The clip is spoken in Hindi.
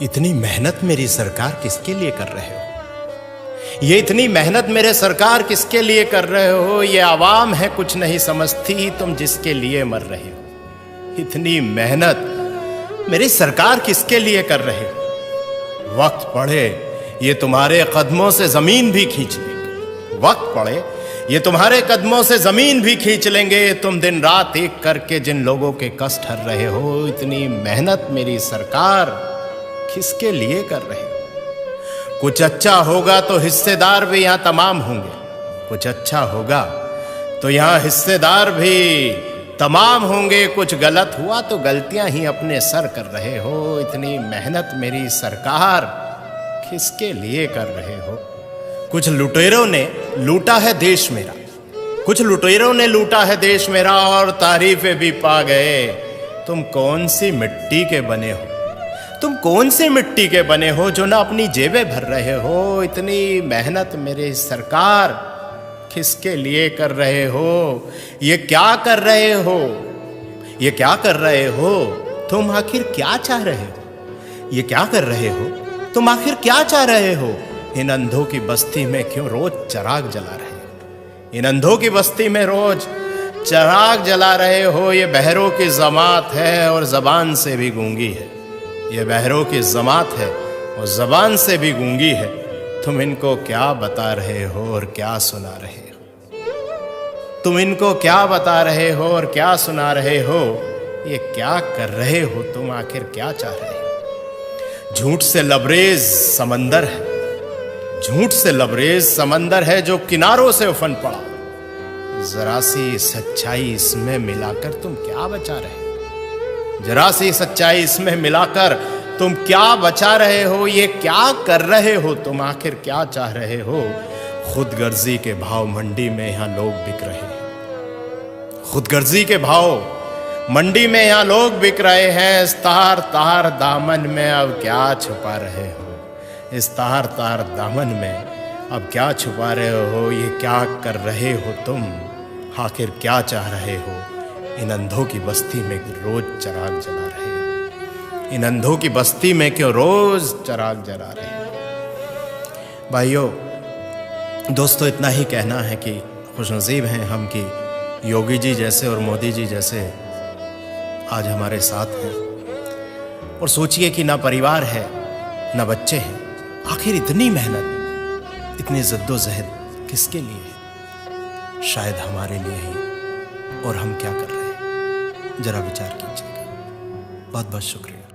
इतनी मेहनत मेरी सरकार किसके लिए कर रहे हो? ये इतनी मेहनत मेरे सरकार किसके लिए कर रहे हो? ये आवाम है कुछ नहीं समझती, तुम जिसके लिए मर रहे हो। इतनी मेहनत मेरी सरकार किसके लिए कर रहे हो? वक्त पड़े ये तुम्हारे कदमों से जमीन भी खींच लेंगे। वक्त पड़े ये तुम्हारे कदमों से जमीन भी खींच लेंगे। तुम दिन रात एक करके जिन लोगों के कष्ट हर रहे हो, इतनी मेहनत मेरी सरकार किसके लिए कर रहे हो? कुछ अच्छा होगा तो हिस्सेदार भी यहां तमाम होंगे। कुछ अच्छा होगा तो यहां हिस्सेदार भी तमाम होंगे। कुछ गलत हुआ तो गलतियां ही अपने सर कर रहे हो। इतनी मेहनत मेरी सरकार किसके लिए कर रहे हो? कुछ लुटेरों ने लूटा है देश मेरा, कुछ लुटेरों ने लूटा है देश मेरा और तारीफें भी पा गए। तुम कौन सी मिट्टी के बने हो? तुम कौन सी मिट्टी के बने हो जो ना अपनी जेबें भर रहे हो? इतनी मेहनत मेरे सरकार किसके लिए कर रहे हो? ये क्या कर रहे हो? ये क्या कर रहे हो? तुम आखिर क्या चाह रहे हो? ये क्या कर रहे हो? तुम आखिर क्या चाह रहे हो? इन अंधों की बस्ती में क्यों रोज चिराग जला रहे हो? इन अंधों की बस्ती में रोज चिराग जला रहे हो। ये बहरों की जमात है और जबान से भी गूंगी है। ये बहरों की जमात है और जबान से भी गूंगी है। तुम इनको क्या बता रहे हो और क्या सुना रहे हो? तुम इनको क्या बता रहे हो और क्या सुना रहे हो? ये क्या कर रहे हो? तुम आखिर क्या चाह रहे हो? झूठ से लबरेज समंदर है, झूठ से लबरेज समंदर है जो किनारों से उफन पड़ा। जरा सी सच्चाई इसमें मिलाकर तुम क्या बचा रहे हो? जरा सी सच्चाई इसमें मिलाकर तुम क्या बचा रहे हो? ये क्या कर रहे हो? तुम आखिर क्या चाह रहे हो? खुदगर्जी के भाव मंडी में यहां लोग बिक रहे हैं। खुदगर्जी के भाव मंडी में यहां लोग बिक रहे हैं। इस तार तार दामन में अब क्या छुपा रहे हो? इस तार तार दामन में अब क्या छुपा रहे हो? ये क्या कर रहे हो तुम? आखिर क्या चाह रहे हो? इन अंधों की बस्ती में रोज चिराग जला रहे हो। इन अंधों की बस्ती में क्यों रोज चिराग जला रहे हो? भाइयों दोस्तों, इतना ही कहना है कि खुशनसीब हैं हम कि योगी जी जैसे और मोदी जी जैसे आज हमारे साथ हैं। और सोचिए कि ना परिवार है ना बच्चे हैं। आखिर इतनी मेहनत, इतनी जद्दोजहद किसके लिए है? शायद हमारे लिए ही। और हम क्या कर रहे हैं? जरा विचार कीजिएगा। बहुत बहुत शुक्रिया।